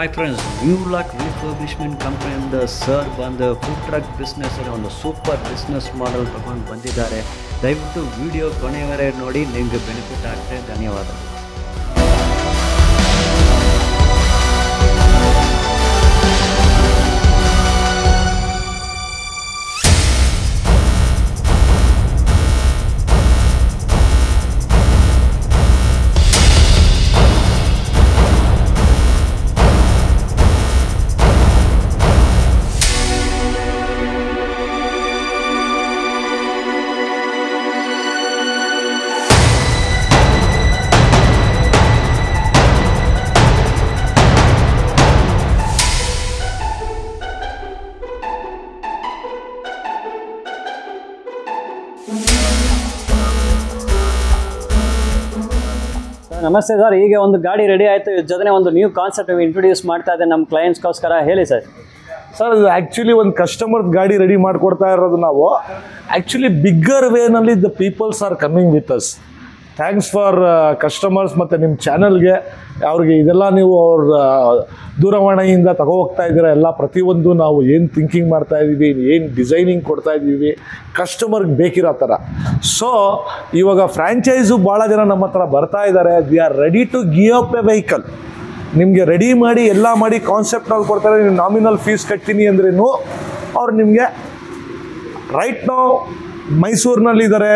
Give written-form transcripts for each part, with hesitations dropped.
Hi friends, New Luck Refurbishment Company and Sir ಬಂದು food truck business ಅಲ್ಲಿ ಒಂದು super business model ತಗೊಂಡು ಬಂದಿದ್ದಾರೆ. ದಯವಿಟ್ಟು ವಿಡಿಯೋ ಕೊನೆಯವರೆಗೆ ನೋಡಿ, ನಿಮಗೆ ಬೆನಿಫಿಟ್ ಆಗ್ತದೆ. ಧನ್ಯವಾದಗಳು. ನಮಸ್ತೆ ಸರ್, ಈಗ ಒಂದು ಗಾಡಿ ರೆಡಿ ಆಯಿತು. ಜೊತೆ ಒಂದು ನ್ಯೂ ಕಾನ್ಸೆಪ್ಟ್ ಇಂಟ್ರೊಡ್ಯೂಸ್ ಮಾಡ್ತಾ ಇದೆ ನಮ್ಮ ಕ್ಲೈಂಟ್ಸ್ಗೋಸ್ಕರ. ಹೇಳಿ ಸರ್. ಸರ್, ಇದು ಆ್ಯಕ್ಚುಲಿ ಒಂದು ಕಸ್ಟಮರ್ ಗಾಡಿ ರೆಡಿ ಮಾಡಿಕೊಡ್ತಾ ಇರೋದು ನಾವು. ಆ್ಯಕ್ಚುಲಿ ಬಿಗ್ಗರ್ ವೇನಲ್ಲಿ the peoples are coming with us. Thanks for customers ಮತ್ತು ನಿಮ್ಮ ಚಾನಲ್ಗೆ ಅವ್ರಿಗೆ ಇದೆಲ್ಲ ನೀವು ಅವ್ರ ದೂರವಾಣಿಯಿಂದ ಹೋಗ್ತಾ ಇದ್ದೀರ. ಎಲ್ಲ ಪ್ರತಿಯೊಂದು ನಾವು ಏನು ಥಿಂಕಿಂಗ್ ಮಾಡ್ತಾ ಇದ್ದೀವಿ, ಏನು ಡಿಸೈನಿಂಗ್ ಕೊಡ್ತಾ ಇದ್ದೀವಿ ಕಸ್ಟಮರ್ಗೆ ಬೇಕಿರೋ ಥರ. ಸೊ ಇವಾಗ ಫ್ರ್ಯಾಂಚೈಸು ಭಾಳ ಜನ ನಮ್ಮ ಹತ್ರ ಬರ್ತಾ ಇದ್ದಾರೆ. They are ready to give up a vehicle. ನಿಮಗೆ ರೆಡಿ ಮಾಡಿ ಎಲ್ಲ ಮಾಡಿ ಕಾನ್ಸೆಪ್ಟ್ನಲ್ಲಿ ಕೊಡ್ತಾರೆ. ನೀವು ನಾಮಿನಲ್ ಫೀಸ್ ಕಟ್ತೀನಿ ಅಂದ್ರೂ ಅವ್ರು ನಿಮಗೆ ರೈಟ್ ನಾವು ಮೈಸೂರಿನಲ್ಲಿದ್ದಾರೆ,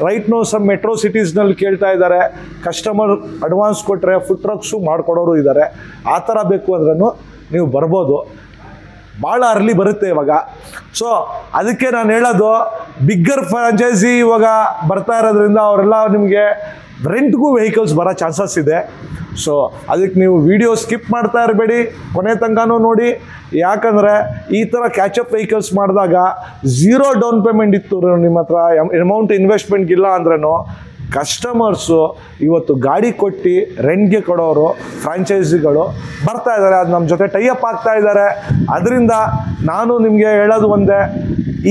ರೈಟ್ ನೋ ಸಮ್ ಮೆಟ್ರೋ ಸಿಟೀಸ್ನಲ್ಲಿ ಕೇಳ್ತಾ ಇದ್ದಾರೆ. ಕಸ್ಟಮರ್ ಅಡ್ವಾನ್ಸ್ ಕೊಟ್ಟರೆ ಫುಡ್ ಟ್ರಕ್ಸು ಮಾಡಿಕೊಡೋರು ಇದ್ದಾರೆ. ಆ ಥರ ಬೇಕು ಅಂದ್ರೂ ನೀವು ಬರ್ಬೋದು. ಭಾಳ ಅರ್ಲಿ ಬರುತ್ತೆ ಇವಾಗ. ಸೊ ಅದಕ್ಕೆ ನಾನು ಹೇಳೋದು, ಬಿಗ್ಗರ್ ಫ್ರಾಂಚೈಸಿ ಇವಾಗ ಬರ್ತಾ ಇರೋದ್ರಿಂದ ಅವರೆಲ್ಲ ನಿಮಗೆ ರೆಂಟ್ಗೂ ವೆಹಿಕಲ್ಸ್ ಬರೋ ಚಾನ್ಸಸ್ ಇದೆ. ಸೊ ಅದಕ್ಕೆ ನೀವು ವಿಡಿಯೋ ಸ್ಕಿಪ್ ಮಾಡ್ತಾ ಇರಬೇಡಿ, ಕೊನೆ ತನಕನೂ ನೋಡಿ. ಯಾಕಂದರೆ ಈ ಥರ ಕ್ಯಾಚಪ್ ವೆಹಿಕಲ್ಸ್ ಮಾಡಿದಾಗ 0 ಡೌನ್ ಪೇಮೆಂಟ್ ಇತ್ತು ನಿಮ್ಮ ಹತ್ರ, ಅಮೌಂಟ್ ಇನ್ವೆಸ್ಟ್ಮೆಂಟ್ಗಿಲ್ಲ ಅಂದ್ರೂ ಕಸ್ಟಮರ್ಸು ಇವತ್ತು ಗಾಡಿ ಕೊಟ್ಟು ರೆಂಟ್ಗೆ ಕೊಡೋರು ಫ್ರಾಂಚೈಸಿಗಳು ಬರ್ತಾ ಇದ್ದಾರೆ. ಅದು ನಮ್ಮ ಜೊತೆ ಟೈಅಪ್ ಆಗ್ತಾ ಇದ್ದಾರೆ. ಅದರಿಂದ ನಾನು ನಿಮಗೆ ಹೇಳೋದು ಒಂದೇ,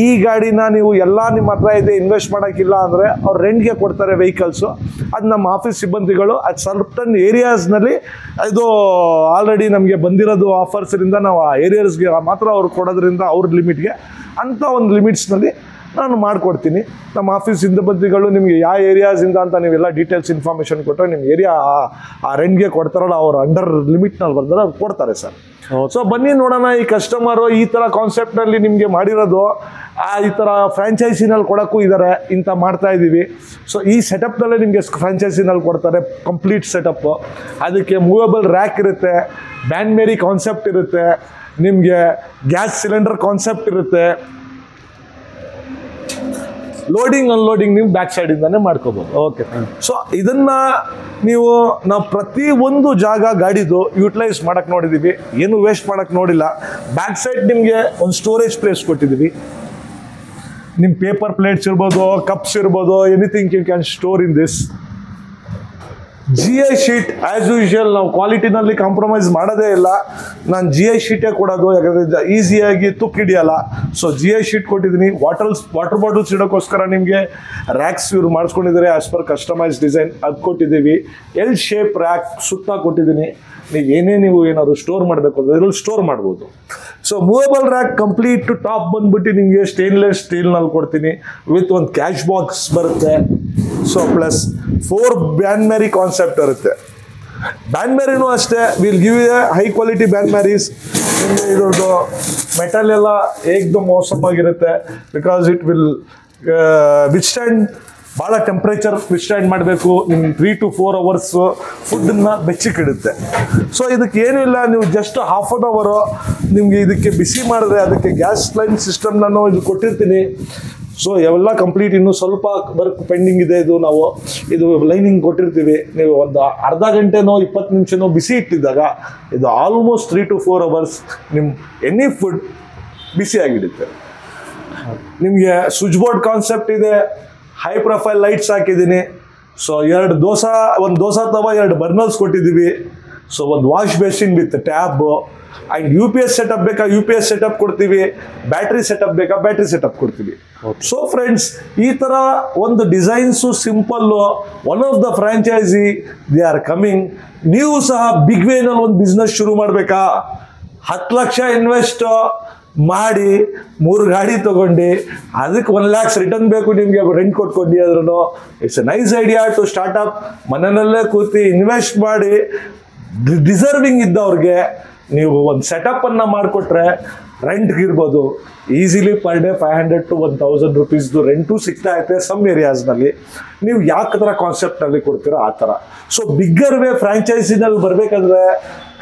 ಈ ಗಾಡಿನ ನೀವು ಎಲ್ಲ ನಿಮ್ಮ ಹತ್ರ ಇದೆ ಇನ್ವೆಸ್ಟ್ ಮಾಡೋಕ್ಕಿಲ್ಲ ಅಂದರೆ ಅವ್ರು ರೆಂಟ್ಗೆ ಕೊಡ್ತಾರೆ ವೆಹಿಕಲ್ಸು. ಅದು ನಮ್ಮ ಆಫೀಸ್ ಸಿಬ್ಬಂದಿಗಳು ಅದು ಸರ್ಟನ್ ಏರಿಯಾಸ್ನಲ್ಲಿ ಇದು ಆಲ್ರೆಡಿ ನಮಗೆ ಬಂದಿರೋದು ಆಫರ್ಸ್ರಿಂದ ನಾವು ಆ ಏರಿಯಾಸ್ಗೆ ಮಾತ್ರ ಅವ್ರು ಕೊಡೋದ್ರಿಂದ ಅವ್ರ ಲಿಮಿಟ್ಗೆ ಅಂಥ ಒಂದು ಲಿಮಿಟ್ಸ್ನಲ್ಲಿ ನಾನು ಮಾಡಿಕೊಡ್ತೀನಿ. ನಮ್ಮ ಆಫೀಸ್ ಸಿಬ್ಬಂದಿಗಳು ನಿಮಗೆ ಯಾವ ಏರಿಯಾಸಿಂದ ಅಂತ ನೀವೆಲ್ಲ ಡೀಟೇಲ್ಸ್ ಇನ್ಫಾರ್ಮೇಷನ್ ಕೊಟ್ಟರೆ ನಿಮ್ಮ ಏರಿಯಾ ಆ ರೆಂಟ್ಗೆ ಕೊಡ್ತಾರಲ್ಲ, ಅವ್ರು ಅಂಡರ್ ಲಿಮಿಟ್ನಲ್ಲಿ ಬರ್ತಾರೆ, ಅವ್ರು ಕೊಡ್ತಾರೆ ಸರ್. ಸೊ ಬನ್ನಿ ನೋಡೋಣ. ಈ ಕಸ್ಟಮರು ಈ ಥರ ಕಾನ್ಸೆಪ್ಟ್ನಲ್ಲಿ ನಿಮಗೆ ಮಾಡಿರೋದು ಈ ಥರ ಫ್ರ್ಯಾಂಚೈಸಿನಲ್ಲಿ ಕೊಡೋಕ್ಕೂ ಇದ್ದಾರೆ. ಇಂಥ ಮಾಡ್ತಾ ಇದ್ದೀವಿ. ಸೊ ಈ ಸೆಟಪ್ನಲ್ಲೇ ನಿಮಗೆ ಫ್ರ್ಯಾಂಚೈಸಿನಲ್ಲಿ ಕೊಡ್ತಾರೆ, ಕಂಪ್ಲೀಟ್ ಸೆಟಪ್ಪು. ಅದಕ್ಕೆ ಮೂವೇಬಲ್ ರ್ಯಾಕ್ ಇರುತ್ತೆ, ಬ್ಯಾನ್ ಮೇರಿ ಕಾನ್ಸೆಪ್ಟ್ ಇರುತ್ತೆ, ನಿಮಗೆ ಗ್ಯಾಸ್ ಸಿಲಿಂಡರ್ ಕಾನ್ಸೆಪ್ಟ್ ಇರುತ್ತೆ, ಲೋಡಿಂಗ್ ಅನ್ಲೋಡಿಂಗ್ ನೀವು ಬ್ಯಾಕ್ ಸೈಡಿಂದಾನೇ ಮಾಡ್ಕೋಬೋದು. ಓಕೆ. ಸೊ ಇದನ್ನು ನಾವು ಪ್ರತಿಯೊಂದು ಜಾಗ ಗಾಡಿದು ಯೂಟಿಲೈಸ್ ಮಾಡೋಕ್ಕೆ ನೋಡಿದ್ದೀವಿ, ಏನು ವೇಸ್ಟ್ ಮಾಡೋಕ್ಕೆ ನೋಡಿಲ್ಲ. ಬ್ಯಾಕ್ ಸೈಡ್ ನಿಮಗೆ ಒಂದು ಸ್ಟೋರೇಜ್ ಪ್ಲೇಸ್ ಕೊಟ್ಟಿದ್ದೀವಿ. ನಿಮ್ಮ ಪೇಪರ್ ಪ್ಲೇಟ್ಸ್ ಇರ್ಬೋದು, ಕಪ್ಸ್ ಇರ್ಬೋದು, anything you can store in this. GI sheet as usual ನಾವು ಕ್ವಾಲಿಟಿನಲ್ಲಿ ಕಾಂಪ್ರಮೈಸ್ ಮಾಡೋದೇ ಇಲ್ಲ. ನಾನು GI ಶೀಟೇ ಕೊಡೋದು, ಯಾಕಂದರೆ ಈಸಿಯಾಗಿ ತುಕ್ಕು ಹಿಡಿಯಲ್ಲ. ಸೊ GI ಶೀಟ್ ಕೊಟ್ಟಿದ್ದೀನಿ. ವಾಟರ್ ಬಾಟಲ್ಸ್ ಇಡೋಕ್ಕೋಸ್ಕರ ನಿಮಗೆ ರ್ಯಾಕ್ಸ್ ಇವ್ರು ಮಾಡಿಸ್ಕೊಂಡಿದ್ದಾರೆ ಆ್ಯಸ್ ಪರ್ ಕಸ್ಟಮೈಸ್ ಡಿಸೈನ್, ಅದು ಕೊಟ್ಟಿದ್ದೀವಿ. ಎಲ್ ಶೇಪ್ ರ್ಯಾಕ್ ಸುತ್ತ ಕೊಟ್ಟಿದ್ದೀನಿ. ನೀವು ಏನಾದ್ರು ಸ್ಟೋರ್ ಮಾಡಬೇಕು ಅಂದರೆ ಇದರಲ್ಲಿ ಸ್ಟೋರ್ ಮಾಡ್ಬೋದು. So movable rack complete to top ಬಂದ್ಬಿಟ್ಟು ನಿಮಗೆ ಸ್ಟೇನ್ಲೆಸ್ ಸ್ಟೀಲ್ನಲ್ಲಿ ಕೊಡ್ತೀನಿ ವಿತ್ ಒಂದು ಕ್ಯಾಶ್ ಬಾಕ್ಸ್ ಬರುತ್ತೆ. So plus 4 bain marie concept ಇರುತ್ತೆ. ಬ್ಯಾನ್ ಮ್ಯಾರಿನೂ ಅಷ್ಟೇ, will give a high quality bain maries. ನಿಮಗೆ ಇದ್ರದ್ದು ಮೆಟಲ್ ಎಲ್ಲ ಏಕ್ದಮ್ ಮೋಸಮಾಗಿರುತ್ತೆ. ಬಿಕಾಸ್ ಇಟ್ ವಿಲ್ ವಿತ್ಸ್ಟ್ಯಾಂಡ್ ಭಾಳ ಟೆಂಪ್ರೇಚರ್ ವಿತ್ಸ್ಟ್ಯಾಂಡ್ ಮಾಡಬೇಕು. ನಿಮ್ಗೆ 3 to 4 hours ಫುಡ್ಡನ್ನು ಬೆಚ್ಚಕ್ಕಿಡುತ್ತೆ. ಸೊ ಇದಕ್ಕೆ ಏನೂ ಇಲ್ಲ, ನೀವು ಜಸ್ಟ್ ಹಾಫ್ ಆನ್ ಅವರು ನಿಮಗೆ ಇದಕ್ಕೆ ಬಿಸಿ ಮಾಡಿದ್ರೆ ಅದಕ್ಕೆ ಗ್ಯಾಸ್ ಲೈನ್ ಸಿಸ್ಟಮ್ ನಾನು ಇದು ಕೊಟ್ಟಿರ್ತೀನಿ. ಸೊ ಎಲ್ಲ ಕಂಪ್ಲೀಟ್, ಇನ್ನೂ ಸ್ವಲ್ಪ ವರ್ಕ್ ಪೆಂಡಿಂಗ್ ಇದೆ. ಇದು ಲೈನಿಂಗ್ ಕೊಟ್ಟಿರ್ತೀವಿ. ನೀವು ಒಂದು ಅರ್ಧ ಗಂಟೆನೋ 20 ನಿಮಿಷನೋ ಬಿಸಿ ಇಟ್ಟಿದ್ದಾಗ ಇದು ಆಲ್ಮೋಸ್ಟ್ 3 to 4 hours ನಿಮ್ಮ ಎನಿ ಫುಡ್ ಬಿಸಿಯಾಗಿಡುತ್ತೆ. ನಿಮಗೆ ಸ್ವಿಚ್ ಬೋರ್ಡ್ ಕಾನ್ಸೆಪ್ಟ್ ಇದೆ, ಹೈ ಪ್ರೊಫೈಲ್ ಲೈಟ್ಸ್ ಹಾಕಿದ್ದೀನಿ. ಸೊ ಒಂದು ದೋಸಾ ತವ 2 ಬರ್ನರ್ಸ್ ಕೊಟ್ಟಿದ್ದೀವಿ. ಸೊ ಒಂದು wash basin with tap, and U P S setup ಬೇಕಾ ಯು ಪಿ ಎಸ್ ಸೆಟಪ್ ಕೊಡ್ತೀವಿ, ಬ್ಯಾಟ್ರಿ ಸೆಟಪ್ ಬೇಕಾ ಬ್ಯಾಟ್ರಿ ಸೆಟಪ್ ಕೊಡ್ತೀವಿ. ಸೊ ಫ್ರೆಂಡ್ಸ್, ಈ ಥರ ಒಂದು designs simple, one of the franchise they are coming. ನೀವು ಸಹ ಬಿಗ್ ವೇನಲ್ಲಿ ಒಂದು ಬಿಸ್ನೆಸ್ ಶುರು ಮಾಡಬೇಕಾ? 10 ಲಕ್ಷ ಇನ್ವೆಸ್ಟ್ ಮಾಡಿ 3 ಗಾಡಿ ತಗೊಂಡು ಅದಕ್ಕೆ 1 lakhs ರಿಟರ್ನ್ ಬೇಕು ನಿಮಗೆ ರೆಂಟ್ ಕೊಟ್ಕೊಂಡು ಆದ್ರೂ it's a nice idea to start up. ಮನೆಯಲ್ಲೇ ಕೂತಿ ಇನ್ವೆಸ್ಟ್ ಮಾಡಿ ಡಿಸರ್ವಿಂಗ್ ಇದ್ದವ್ರಿಗೆ ನೀವು ಒಂದು ಸೆಟಪ್ಪನ್ನು ಮಾಡಿಕೊಟ್ರೆ ರೆಂಟ್ಗೆ ಇರ್ಬೋದು. ಈಸಿಲಿ ಪರ್ ಡೇ 500 to 1000 rupeesದು ರೆಂಟು ಸಿಗ್ತಾ ಐತೆ ಸಮ್ ಏರಿಯಾಸ್ನಲ್ಲಿ. ನೀವು ಯಾವ ಥರ ಕಾನ್ಸೆಪ್ಟಲ್ಲಿ ಕೊಡ್ತೀರೋ ಆ ಥರ. ಸೊ ಬಿಗ್ಗರ್ ವೇ ಫ್ರಾಂಚೈಸಿನಲ್ಲಿ ಬರಬೇಕಂದ್ರೆ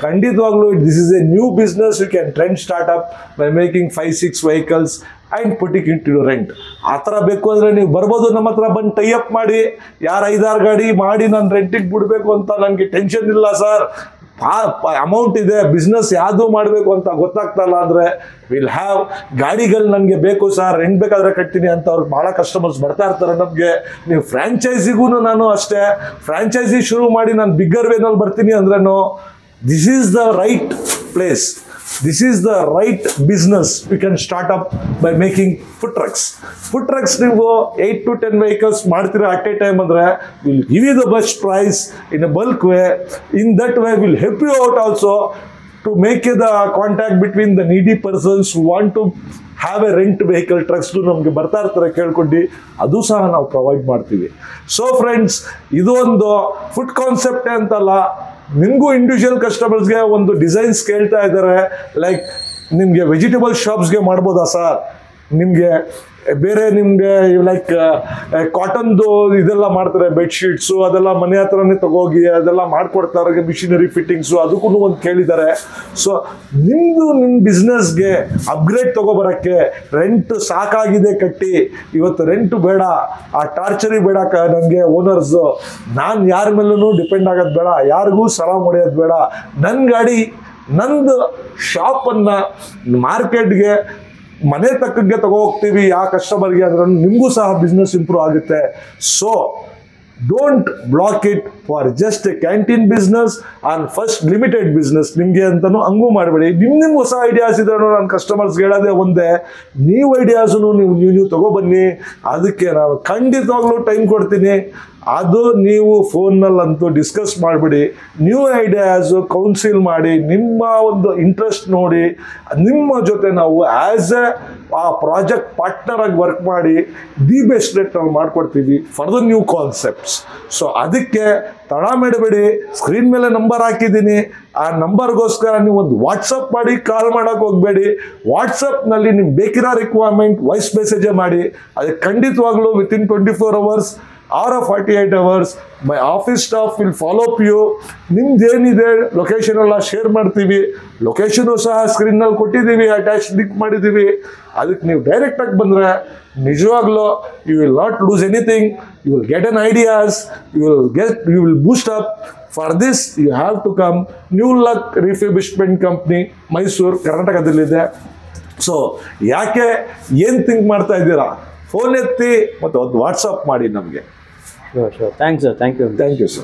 ಖಂಡಿತವಾಗ್ಲೂ this is a new business. You can trend start up by making 5-6 vehicles and putting in to rent. ಆ ಥರ ಬೇಕು ಅಂದರೆ ನೀವು ಬರ್ಬೋದು, ನಮ್ಮ ಹತ್ರ ಬಂದು ಟೈ ಅಪ್ ಮಾಡಿ, ಯಾರು 5-6 ಗಾಡಿ ಮಾಡಿ ನಾನು ರೆಂಟಿಗೆ ಬಿಡಬೇಕು ಅಂತ ನನಗೆ ಟೆನ್ಷನ್ ಇಲ್ಲ ಸರ್, ಅಮೌಂಟ್ ಇದೆ, ಬಿಸ್ನೆಸ್ ಯಾವುದು ಮಾಡಬೇಕು ಅಂತ ಗೊತ್ತಾಗ್ತಲ್ಲ ಅಂದರೆ ವಿಲ್ ಹ್ಯಾವ್ ಗಾಡಿಗಳು ನನಗೆ ಬೇಕು ಸರ್, ರೆಂಟ್ ಬೇಕಾದರೆ ಕಟ್ತೀನಿ ಅಂತ ಅವ್ರಿಗೆ ಭಾಳ ಕಸ್ಟಮರ್ಸ್ ಬರ್ತಾ ಇರ್ತಾರೆ ನಮಗೆ. ನೀವು ಫ್ರಾಂಚೈಸಿಗೂ ನಾನು ಅಷ್ಟೇ, ಫ್ರಾಂಚೈಸಿ ಶುರು ಮಾಡಿ ನಾನು ಬಿಗ್ಗರ್ ವೇನಲ್ಲಿ ಬರ್ತೀನಿ ಅಂದ್ರೂ this is the right place, this is the right business. You can start up by making food trucks. Food trucks ನೀವು 8 to 10 vehicles ಮಾಡ್ತೀರಾ ಅಟ್ ಎ ಟೈಮ್ ಅಂದರೆ will give you the best price in a bulk way. In that way will help you out also to make the contact between the needy persons who want to have a rent vehicle. ಟ್ರಕ್ಸ್ದು ನಮಗೆ ಬರ್ತಾ ಇರ್ತಾರೆ ಕೇಳ್ಕೊಂಡು, ಅದು ಸಹ ನಾವು provide ಮಾಡ್ತೀವಿ. So friends, ಇದು ಒಂದು ಫುಡ್ ಕಾನ್ಸೆಪ್ಟೇ ಅಂತಲ್ಲ, ನಿಮಗೂ ಇಂಡಿವಿಜುವಲ್ ಕಸ್ಟಮರ್ಸ್ಗೆ ಒಂದು ಡಿಸೈನ್ಸ್ ಕೇಳ್ತಾ ಇದ್ದಾರೆ. ಲೈಕ್ ನಿಮಗೆ ವೆಜಿಟೇಬಲ್ ಶಾಪ್ಸ್ಗೆ ಮಾಡ್ಬೋದಾ ಸರ್, ನಿಮಗೆ ಬೇರೆ ನಿಮಗೆ ಲೈಕ್ ಕಾಟನ್ದು ಇದೆಲ್ಲ ಮಾಡ್ತಾರೆ, ಬೆಡ್ಶೀಟ್ಸು ಅದೆಲ್ಲ ಮನೆ ಹತ್ರನೇ ತಗೋಗಿ ಅದೆಲ್ಲ ಮಾಡ್ಕೊಡ್ತಾರೆ, ಮಿಷಿನರಿ ಫಿಟ್ಟಿಂಗ್ಸು ಅದಕ್ಕೂ ಒಂದು ಕೇಳಿದ್ದಾರೆ. ಸೊ ನಿಮ್ಮ ಬಿಸ್ನೆಸ್ಗೆ ಅಪ್ಗ್ರೇಡ್ ತೊಗೊಬರೋಕ್ಕೆ ರೆಂಟ್ ಸಾಕಾಗಿದೆ ಕಟ್ಟಿ, ಇವತ್ತು ರೆಂಟು ಬೇಡ, ಆ ಟಾರ್ಚರಿ ಬೇಡ ನನಗೆ ಓನರ್ಸು, ನಾನು ಯಾರ ಮೇಲೂ ಡಿಪೆಂಡ್ ಆಗೋದು ಬೇಡ, ಯಾರಿಗೂ ಸಲಾಮ್ ಹೊಡೆಯೋದು ಬೇಡ, ನನ್ನ ಗಾಡಿ ನಂದು ಶಾಪನ್ನು ಮಾರ್ಕೆಟ್ಗೆ ಮನೆ ತಕ್ಕಂಗೆ ತಗೋ ಹೋಗ್ತೀವಿ ಯಾವ ಕಸ್ಟಮರ್ಗೆ ಅಂದ್ರೆ ನಿಮಗೂ ಸಹ ಬಿಸ್ನೆಸ್ ಇಂಪ್ರೂವ್ ಆಗುತ್ತೆ. So don't block it for just a canteen business on first limited business ನಿಮಗೆ ಅಂತಲೂ ಹಂಗೂ ಮಾಡಬೇಡಿ. ನಿಮ್ಮ ಹೊಸ ಐಡಿಯಾಸ್ ಇದ್ರೂ ನಾನು ಕಸ್ಟಮರ್ಸ್ಗೆ ಹೇಳೋದೇ ಒಂದೇ, ನೀವು ಐಡಿಯಾಸನ್ನು ನೀವು ತಗೊಬನ್ನಿ, ಅದಕ್ಕೆ ನಾನು ಖಂಡಿತವಾಗ್ಲೂ ಟೈಮ್ ಕೊಡ್ತೀನಿ. ಅದು ನೀವು ಫೋನ್ನಲ್ಲಂತೂ ಡಿಸ್ಕಸ್ ಮಾಡಿಬಿಡಿ, ನ್ಯೂ ಐಡಿಯಾಸು ಕೌನ್ಸಿಲ್ ಮಾಡಿ, ನಿಮ್ಮ ಒಂದು ಇಂಟ್ರೆಸ್ಟ್ ನೋಡಿ ನಿಮ್ಮ ಜೊತೆ ನಾವು ಆ್ಯಸ್ ಎ ಆ ಪ್ರಾಜೆಕ್ಟ್ ಪಾರ್ಟ್ನರ್ ಆಗಿ ವರ್ಕ್ ಮಾಡಿ ದಿ ಬೆಸ್ಟ್ ರೇಟ್ನಲ್ಲಿ ಮಾಡಿಕೊಡ್ತೀವಿ for the new concepts. So ಅದಕ್ಕೆ ತಡ ಮಾಡಬೇಡಿ, ಸ್ಕ್ರೀನ್ ಮೇಲೆ ನಂಬರ್ ಹಾಕಿದ್ದೀನಿ, ಆ ನಂಬರ್ಗೋಸ್ಕರ ನೀವು ಒಂದು ವಾಟ್ಸಪ್ ಮಾಡಿ, ಕಾಲ್ ಮಾಡೋಕ್ಕೆ ಹೋಗಬೇಡಿ. ವಾಟ್ಸಪ್ನಲ್ಲಿ ನಿಮ್ಗೆ ಬೇಕಿರೋ ರಿಕ್ವೈರ್ಮೆಂಟ್ ವಾಯ್ಸ್ ಮೆಸೇಜೇ ಮಾಡಿ, ಅದಕ್ಕೆ ಖಂಡಿತವಾಗ್ಲೂ within 24 hours or 48 hours my office staff will follow up you. ನಿಮ್ದೇನಿದೆ ಲೊಕೇಶನ್ ಎಲ್ಲ ಶೇರ್ ಮಾಡ್ತೀವಿ, ಲೊಕೇಶನು ಸಹ ಸ್ಕ್ರೀನ್ನಲ್ಲಿ ಕೊಟ್ಟಿದ್ದೀವಿ, ಅಟ್ಯಾಚ್ ಲಿಂಕ್ ಮಾಡಿದ್ದೀವಿ. ಅದಕ್ಕೆ ನೀವು ಡೈರೆಕ್ಟಾಗಿ ಬಂದರೆ ನಿಜವಾಗ್ಲೂ you will not lose anything, you will get an ideas, you will boost up. For this you have to come new luck refurbishment company, Mysuru, ಕರ್ನಾಟಕದಲ್ಲಿದೆ. ಸೊ ಯಾಕೆ ಏನು ಥಿಂಕ್ ಮಾಡ್ತಾ ಇದ್ದೀರಾ, ಫೋನ್ ಎತ್ತಿ ಮತ್ತು ಒಂದು ವಾಟ್ಸಪ್ ಮಾಡಿ ನಮಗೆ. Sure. Thanks, sir. Thank you. Thank you, sir.